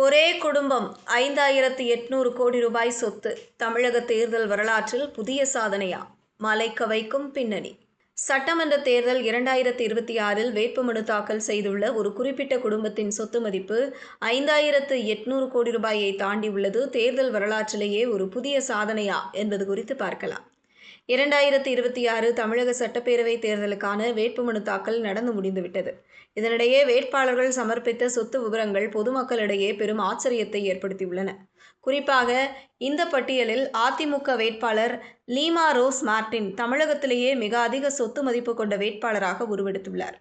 ஒரே குடும்பம் 5800 கோடி ரூபாய் சொத்து. தமிழக தேர்தல் வரலாற்றில் புதிய சாதனையா? மலைக்க வைக்கும் பின்னணி. சட்டமன்ற தேர்தல் 2026இல் வேட்புமனு தாக்கல் செய்துள்ள ஒரு குறிப்பிட்ட குடும்பத்தின் சொத்து மதிப்பு 5800 கோடி ரூபாயை தாண்டி உள்ளது. தேர்தல் வரலாற்றிலேயே ஒரு புதிய சாதனையா என்பது குறித்து பார்க்கலாம். 2026 தமிழக சட்டப்பேரவை தேர்தலுக்கான வேட்புமனு தாக்கல் நடந்து முடிந்துவிட்டது. இதனிடையே வேட்பாளர்கள் சமர்ப்பித்த சொத்து விவரங்கள் பொதுமக்களிடையே பெரும் ஆச்சரியத்தை ஏற்படுத்தியுள்ளன. குறிப்பாக இந்த பட்டியலில் அதிமுக வேட்பாளர் லீமா ரோஸ் மார்டின் தமிழகத்திலேயே மிக அதிக சொத்து மதிப்பு கொண்ட வேட்பாளராக உருவெடுத்துள்ளார்.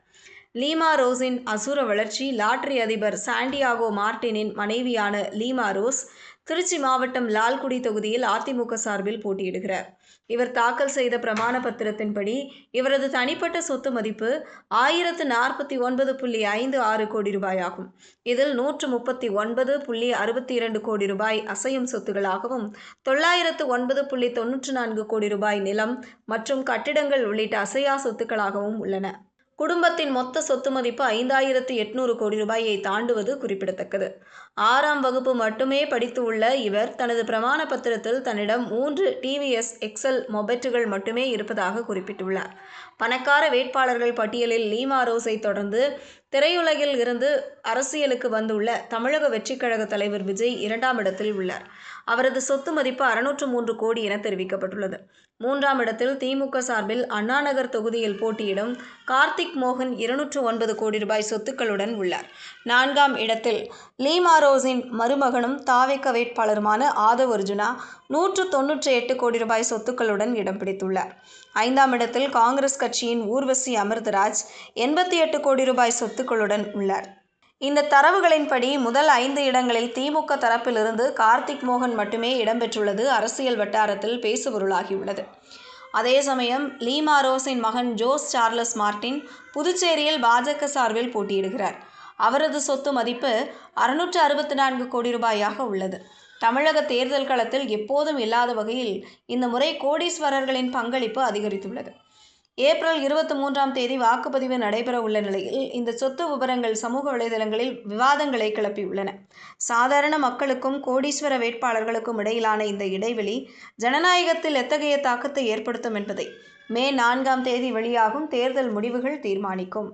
லீமா ரோஸின் அசுர வளர்ச்சி. லாட்டரி அதிபர் சாண்டியாகோ மார்டினின் மனைவியான லீமா ரோஸ் திருச்சி மாவட்டம் லால்குடி தொகுதியில் அதிமுக சார்பில் போட்டியிடுகிறார். இவர் தாக்கல் செய்த பிரமாண பத்திரத்தின்படி இவரது தனிப்பட்ட சொத்து மதிப்பு 1049.56 கோடி ரூபாய் ஆகும். இதில் 139.62 கோடி ரூபாய் அசையும் சொத்துகளாகவும் 909.94 கோடி ரூபாய் நிலம் மற்றும் கட்டிடங்கள் உள்ளிட்ட அசையா சொத்துக்களாகவும் உள்ளன. குடும்பத்தின் மொத்த சொத்து மதிப்பு 5800 கோடி ரூபாயை தாண்டுவது குறிப்பிடத்தக்கது. 6ஆம் வகுப்பு மட்டுமே படித்து உள்ள இவர் தனது பிரமாண பத்திரத்தில் தன்னிடம் 3 டிவிஎஸ் எக்ஸல் மொபெட்டுகள் மட்டுமே இருப்பதாக குறிப்பிட்டுள்ளார். பணக்கார வேட்பாளர்கள் பட்டியலில் லீமா ரோஸை தொடர்ந்து திரையுலகில் இருந்து அரசியலுக்கு வந்துள்ள தமிழக வெற்றிக் கழக தலைவர் விஜய் 2ஆம் இடத்தில் உள்ளார். அவரது சொத்து மதிப்பு 603 கோடி என தெரிவிக்கப்பட்டுள்ளது. 3ஆம் இடத்தில் திமுக சார்பில் அண்ணாநகர் தொகுதியில் போட்டியிடும் கார்த்திக் மோகன் 209 கோடி ரூபாய் சொத்துக்களுடன் உள்ளார். 4ஆம் இடத்தில் லீமா ரோஸின் மருமகனும் தாவேக வேட்பாளருமான ஆதவ் அர்ஜுனா 198 கோடி ரூபாய் சொத்துக்களுடன் இடம் பிடித்துள்ளார். 5ஆம் இடத்தில் காங்கிரஸ் கட்சியின் ஊர்வசி அமிர்தராஜ் 88 கோடி ரூபாய் சொத்துக்களுடன் உள்ளார். இந்த தரவுகளின்படி முதல் 5 இடங்களில் திமுக தரப்பிலிருந்து கார்த்திக் மோகன் மட்டுமே இடம்பெற்றுள்ளது அரசியல் வட்டாரத்தில் பேசுபொருளாகியுள்ளது. அதே சமயம் லீமா ரோஸின் மகன் ஜோஸ் சார்லஸ் மார்டின் புதுச்சேரியில் பாஜக சார்பில் போட்டியிடுகிறார். அவரது சொத்து மதிப்பு 664 கோடி ரூபாயாக உள்ளது. தமிழக தேர்தல் களத்தில் எப்போதும் இல்லாத வகையில் இந்த முறை கோடீஸ்வரர்களின் பங்களிப்பு அதிகரித்துள்ளது. ஏப்ரல் 23ஆம் தேதி வாக்குப்பதிவு நடைபெற உள்ள நிலையில் இந்த சொத்து விவரங்கள் சமூக வலைதளங்களில் விவாதங்களை கிளப்பியுள்ளன. சாதாரண மக்களுக்கும் கோடீஸ்வர வேட்பாளர்களுக்கும் இடையிலான இந்த இடைவெளி ஜனநாயகத்தில் எத்தகைய தாக்கத்தை ஏற்படுத்தும் என்பதை மே 4ஆம் தேதி வெளியாகும் தேர்தல் முடிவுகள் தீர்மானிக்கும்.